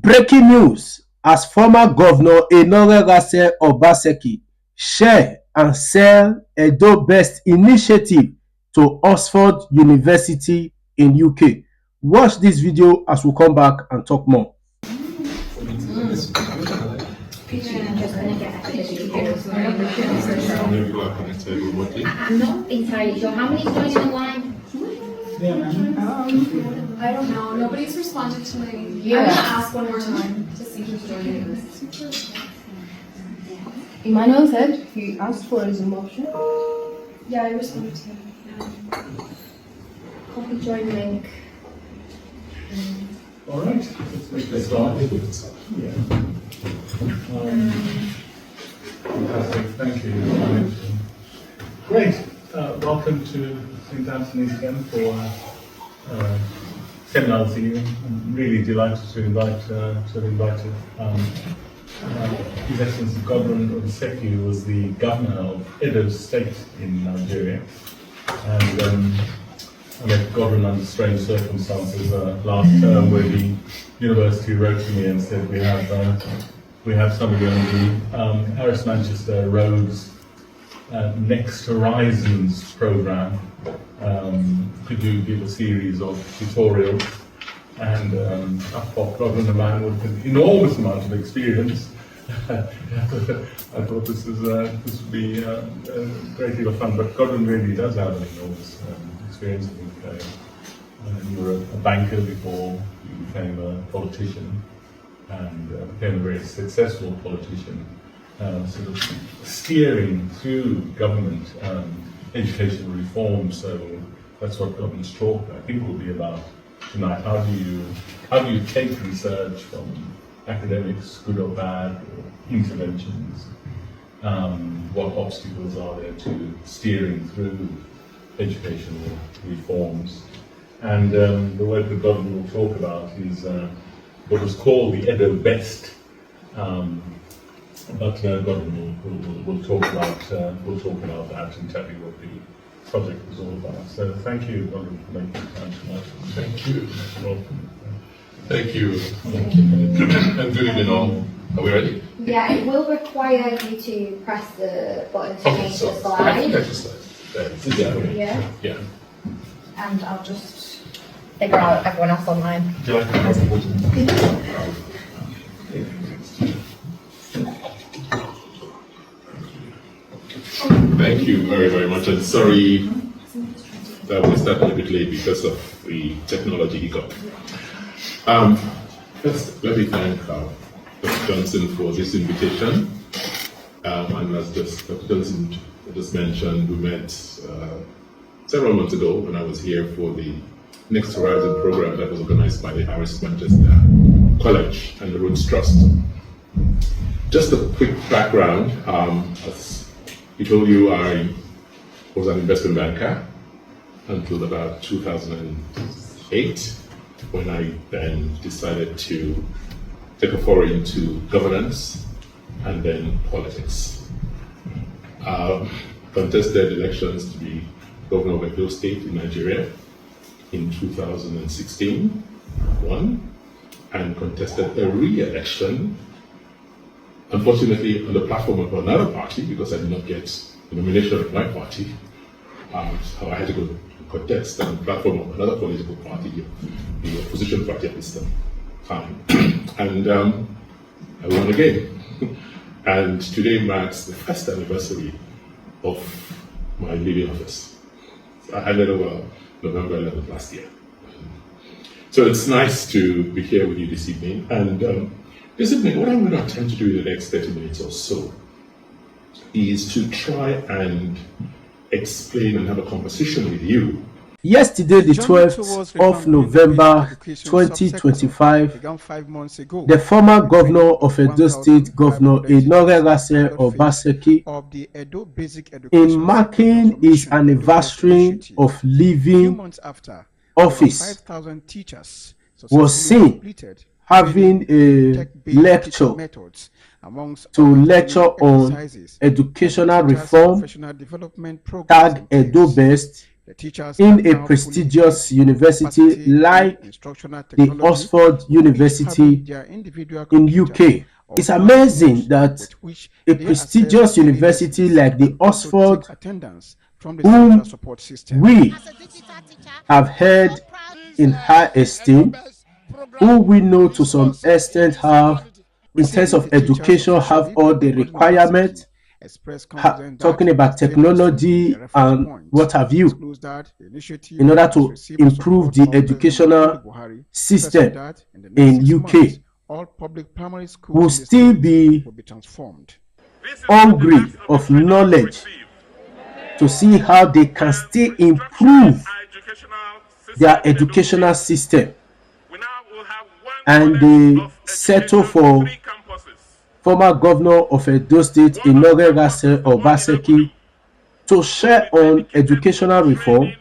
Breaking news as former Governor Godwin Obaseki share and sell EdoBest initiative to Oxford University in UK. Watch this video as we come back and talk more. I'm not entirely sure. How many joined the line? I don't know. Nobody's responded to me. I'm gonna ask one more time to see who's joining this. Emmanuel said he asked for a Zoom option. Yeah, I responded to him. Copy join link. All right, let's make this start. Yeah. Fantastic, thank you. Great. Welcome to St. Anthony's again for seminar this evening. I'm really delighted to invite His Excellency Godwin Obaseki, who was the governor of Edo State in Nigeria. And I met Godwin under strange circumstances last term, where the university wrote to me and said, we have somebody on the Paris Manchester Roads Next Horizons program. Could you give a series of tutorials? And I thought Godwin, a man with an enormous amount of experience, I thought this would be a great deal of fun. But Godwin really does have an enormous experience. I think you were a banker before you became a politician, and became a very successful politician, sort of steering through government educational reform. So that's what Godwin's talk, I think, will be about tonight. How do you take research from academics, good or bad, or interventions? What obstacles are there to steering through educational reforms? And the word that Godwin will talk about is what was called the EdoBest. But Godwin will talk about that and tell you what the project was all about. So thank you, Godwin, for making time tonight. Thank you. Welcome. Thank you. And good evening all. Are we ready? Yeah, it will require you to press the button to Okay, change so the I think I slide. just slide. Yeah, Yeah. And I'll just figure out everyone else online. Do you like to press the button? Thank you very, very much. And sorry that we started a bit late because of the technology hiccup. First, let me thank Dr. Johnson for this invitation. And as Dr. Johnson just mentioned, we met several months ago when I was here for the Next Horizon program that was organized by the Paris Manchester College and the Rhodes Trust. Just a quick background. As he told you, I was an investment banker until about 2008, when I then decided to take a foray into governance and then politics. Contested elections to be governor of Edo State in Nigeria in 2016, won, and contested a re-election, unfortunately on the platform of another party, because I did not get the nomination of my party. So I had to go contest on the platform of another political party, the opposition party at this time. And I won again. And today marks the first anniversary of my leaving office. I handed over November 11th last year. So it's nice to be here with you this evening. And this evening, what I'm going to attempt to do in the next 30 minutes or so is to try and explain and have a conversation with you. Yesterday, the 12th of November 2025, the former governor of Edo State, Governor Godwin Obaseki, in marking his anniversary of leaving office, was seen having a lecture to lecture on educational reform, tag EdoBest, in a prestigious university like the Oxford University in UK. It's amazing that a prestigious university like the Oxford, whom we have held in high esteem, who we know to some extent have, in terms of education, have all the requirements, talking about technology and what have you, in order to improve the educational system in UK, will still be hungry of knowledge to see how they can still improve their educational system. And they settle for former governor of Edo State, Godwin Obaseki, to share on educational reform,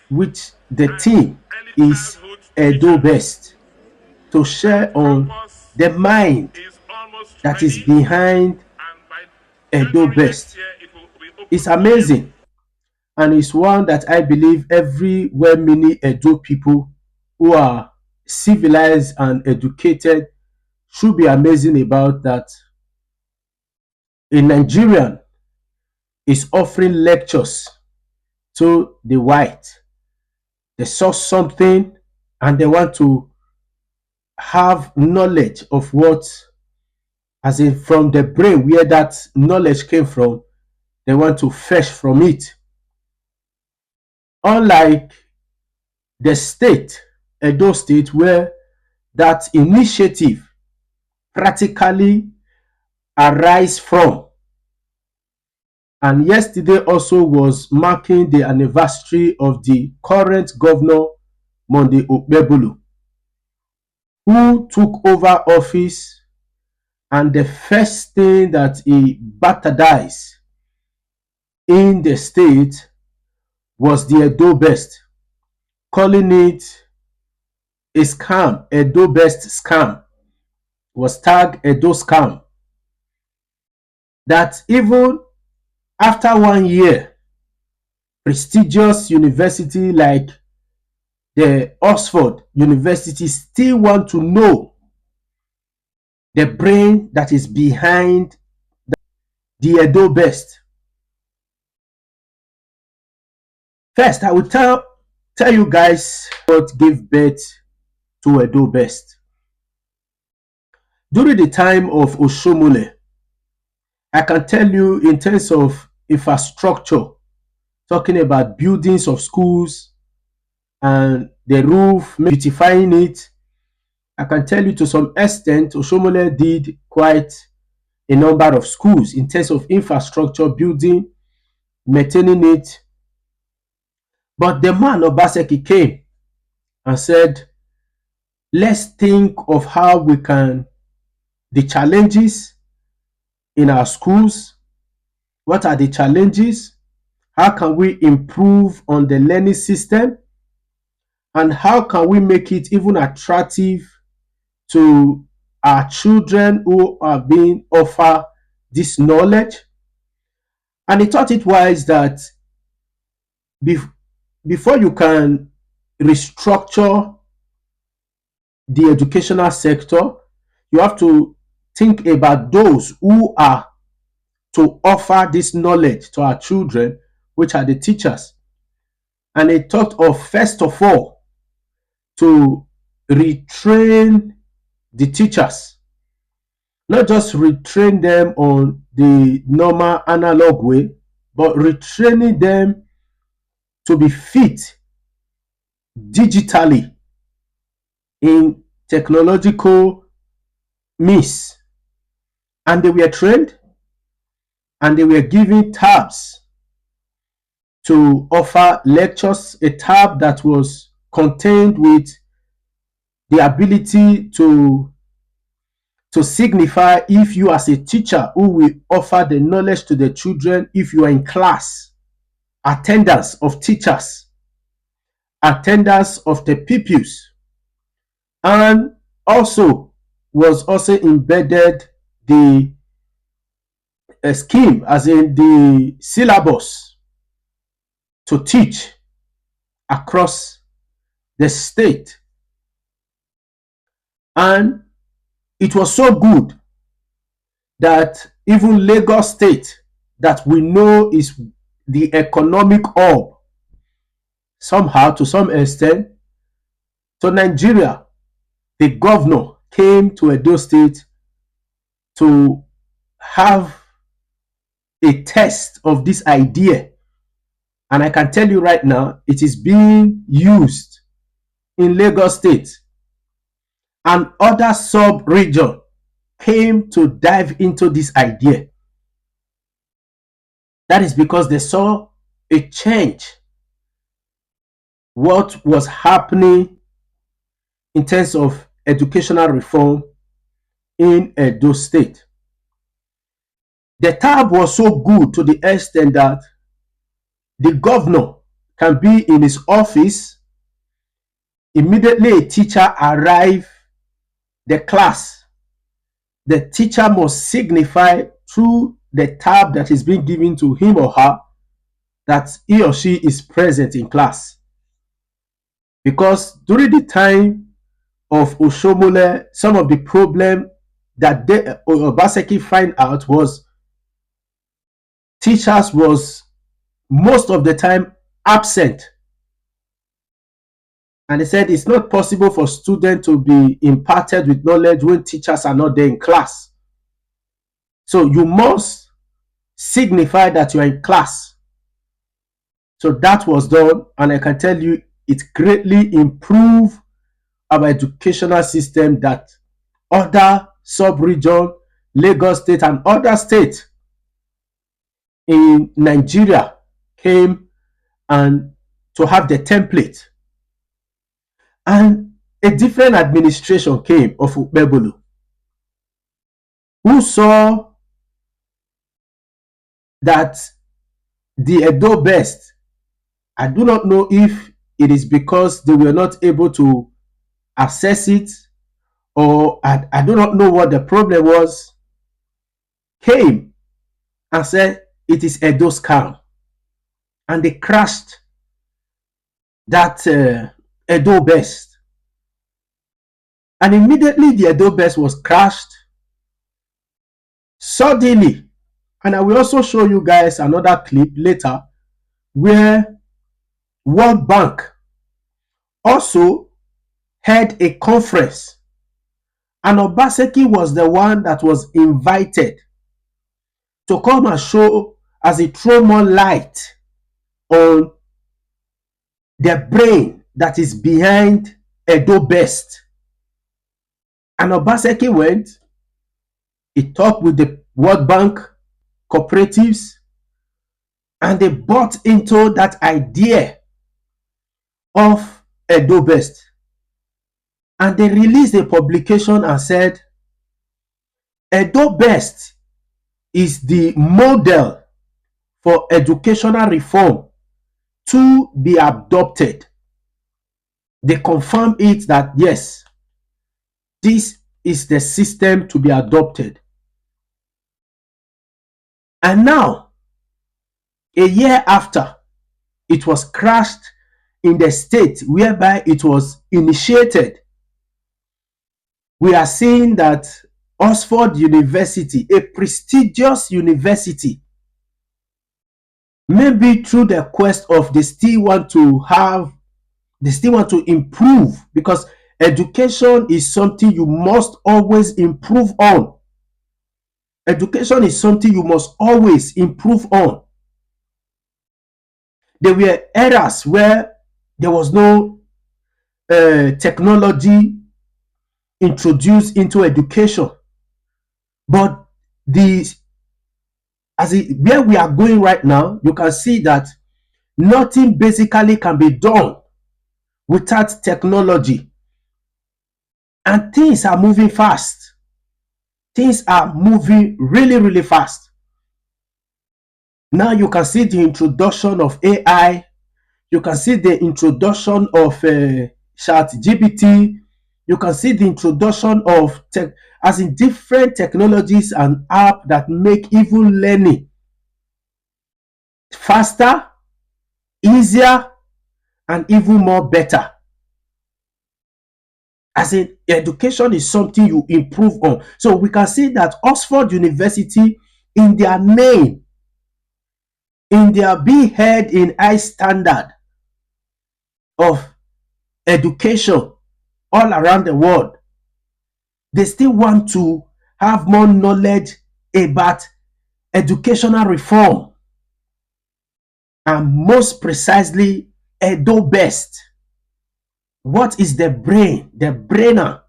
which the theme is EdoBest, to share on the mind that is behind EdoBest. It's amazing, and it's one that I believe every well-meaning Edo people who are civilized and educated should be amazing about, that a Nigerian is offering lectures to the white. They saw something and they want to have knowledge of what, as in from the brain where that knowledge came from, they want to fetch from it. Unlike the state, Edo State, where that initiative practically arise from. And yesterday also was marking the anniversary of the current governor, Monday Okpebholo, who took over office, and the first thing that he bastardized in the state was the EdoBest, calling it a scam. EdoBest scam was tagged Edo scam. That even after 1 year, prestigious university like the Oxford University still want to know the brain that is behind the EdoBest. First, I will tell you guys what gave birth to EdoBest. During the time of Oshomole, I can tell you in terms of infrastructure, talking about buildings of schools and the roof, beautifying it, I can tell you to some extent Oshomole did quite a number of schools in terms of infrastructure, building, maintaining it. But the man Obaseki came and said, let's think of how we can, the challenges in our schools, what are the challenges, how can we improve on the learning system, and how can we make it even attractive to our children who are being offered this knowledge. And he thought it wise that before you can restructure the educational sector, you have to think about those who are to offer this knowledge to our children, which are the teachers. And he thought of, first of all, to retrain the teachers, not just retrain them on the normal analog way, but retraining them to be fit digitally in technological means. And they were trained and they were given tabs to offer lectures, a tab that was contained with the ability to signify if you as a teacher who will offer the knowledge to the children, if you are in class, attendance of teachers, attendance of the pupils, and also was also embedded the scheme, as in the syllabus to teach across the state. And it was so good that even Lagos State, that we know is the economic hub somehow to some extent, to Nigeria, the governor came to Edo State to have a test of this idea. And I can tell you right now, it is being used in Lagos State. And other sub-region came to dive into this idea. That is because they saw a change, what was happening in terms of educational reform in Edo State. The tab was so good to the extent that the governor can be in his office, immediately a teacher arrive the class, the teacher must signify through the tab that is being given to him or her that he or she is present in class. Because during the time of Oshomole, some of the problem that Obaseki find out was teachers was most of the time absent. And they said it's not possible for students to be imparted with knowledge when teachers are not there in class. So you must signify that you are in class. So that was done, and I can tell you it greatly improved our educational system, that other sub-region, Lagos State and other states in Nigeria came and to have the template. And a different administration came of Ukpebulu, who saw that the EdoBest, I do not know if it is because they were not able to access it, or I do not know what the problem was, came and said it is Edo scam. And they crashed that EdoBest. And immediately the EdoBest was crashed. Suddenly, and I will also show you guys another clip later, where World Bank also had a conference, and Obaseki was the one that was invited to come and show, as he throw more light on the brain that is behind EdoBest. And Obaseki went, he talked with the World Bank cooperatives, and they bought into that idea of EdoBest. And they released a publication and said, EdoBest is the model for educational reform to be adopted. They confirmed it that yes, this is the system to be adopted. And now, a year after it was crashed in the state whereby it was initiated, we are seeing that Oxford University, a prestigious university, maybe through the quest of they still want to improve, because education is something you must always improve on. Education is something you must always improve on. There were eras where there was no technology introduced into education, but where we are going right now, you can see that nothing basically can be done without technology, and things are moving fast. Things are moving really, really fast. Now you can see the introduction of AI. You can see the introduction of ChatGPT. You can see the introduction of different technologies and apps that make even learning faster, easier, and even more better. As in, education is something you improve on. So we can see that Oxford University, in their name, in their being held in high standard of education all around the world, they still want to have more knowledge about educational reform, and most precisely EdoBest. What is the brainer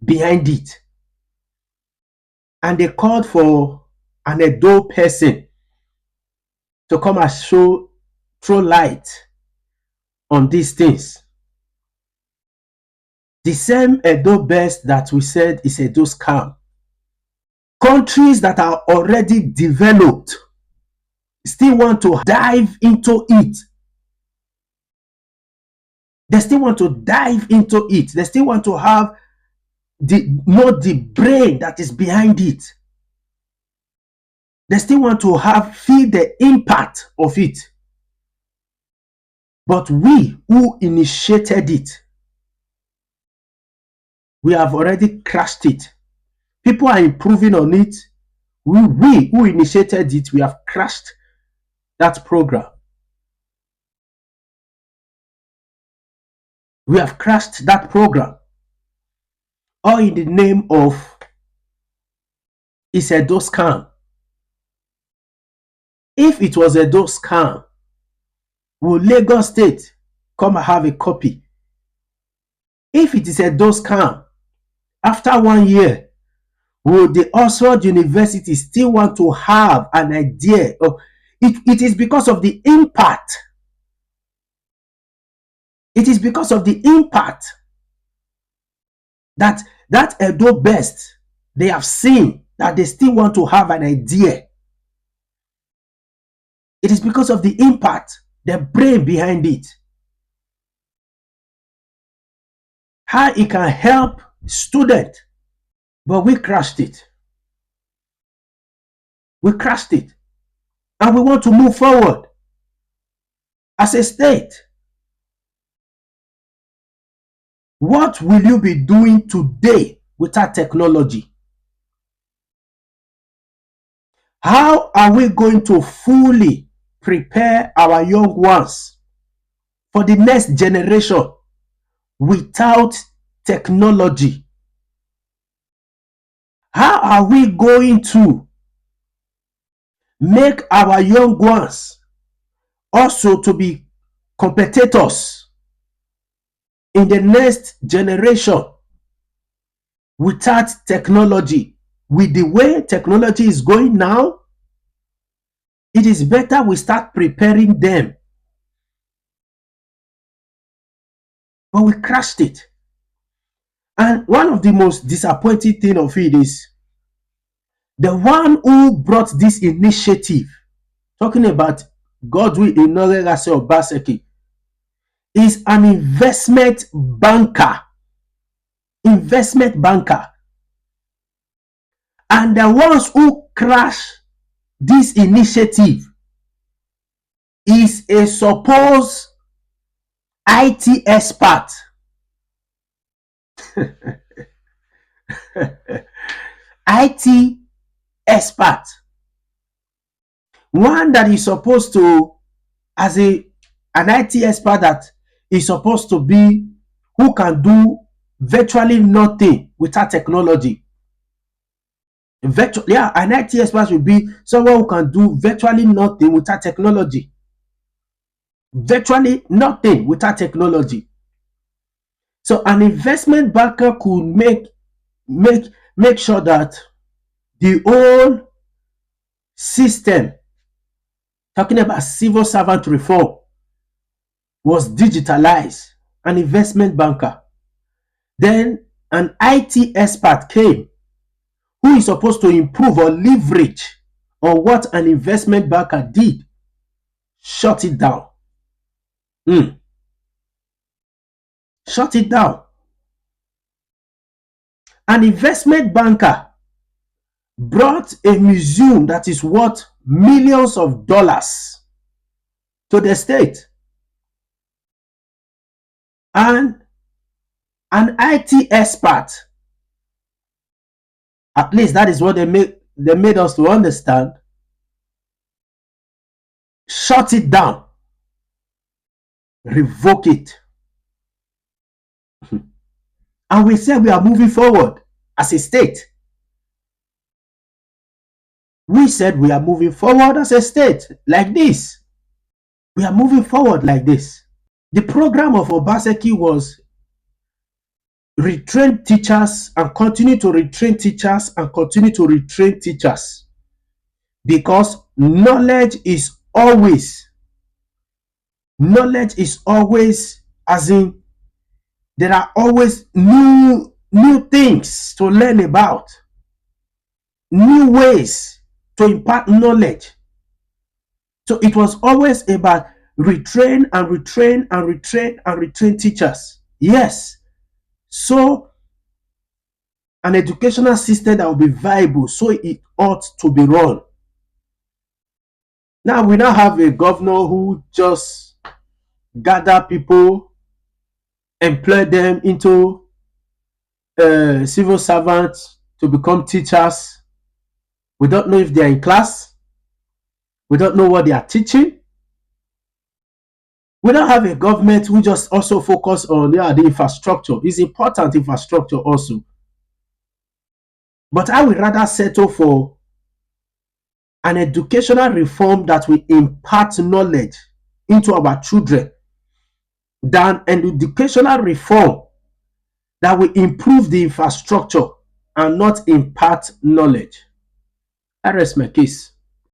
behind it? And they called for an Edo person to come and throw light on these things. The same EdoBest that we said is Edo scam. Countries that are already developed still want to dive into it. They still want to dive into it. They still want to have the brain that is behind it. They still want to feel the impact of it. But we who initiated it, we have already crashed it. People are improving on it. We who initiated it, we have crashed that program. We have crashed that program. All in the name of it's a Edo scam. If it was a Edo scam, will Lagos State come and have a copy? If it is a Edo scam, after 1 year, will the Oxford University still want to have an idea of it? It is because of the impact. It is because of the impact that EdoBest, they have seen that they still want to have an idea. It is because of the impact, the brain behind it. How it can help students. But we crashed it. We crashed it. And we want to move forward as a state. What will you be doing today without technology? How are we going to fully prepare our young ones for the next generation without technology? How are we going to make our young ones also to be competitors in the next generation without technology? With the way technology is going now, it is better we start preparing them. But we crashed it. And one of the most disappointing thing of it is the one who brought this initiative, talking about Godwin Obaseki, is an investment banker. Investment banker. And the ones who crash this initiative is a supposed IT expert. IT expert. One that is supposed to, as an IT expert that is supposed to be, who can do virtually nothing without technology. An IT expert will be someone who can do virtually nothing without technology. Virtually nothing without technology. So an investment banker could make sure that the whole system, talking about civil servant reform, was digitalized. An investment banker. Then an IT expert came, who is supposed to improve or leverage on what an investment banker did. Shut it down. Shut it down. An investment banker brought a museum that is worth millions of dollars to the state. And an IT expert, at least that is what they made us to understand, shut it down, revoke it. And we said we are moving forward as a state. We said we are moving forward as a state like this. We are moving forward like this. The program of Obaseki was retrain teachers and continue to retrain teachers and continue to retrain teachers, because knowledge is always, as in, there are always new things to learn about, new ways to impart knowledge. So it was always about retrain and retrain and retrain and retrain teachers. Yes. So an educational system that will be viable, so it ought to be run. Now we now have a governor who just gather people, employ them into civil servants to become teachers. We don't know if they are in class. We don't know what they are teaching. We don't have a government who just also focus on the infrastructure. It's important, infrastructure also. But I would rather settle for an educational reform that will impart knowledge into our children than an educational reform that will improve the infrastructure and not impart knowledge. I rest my case.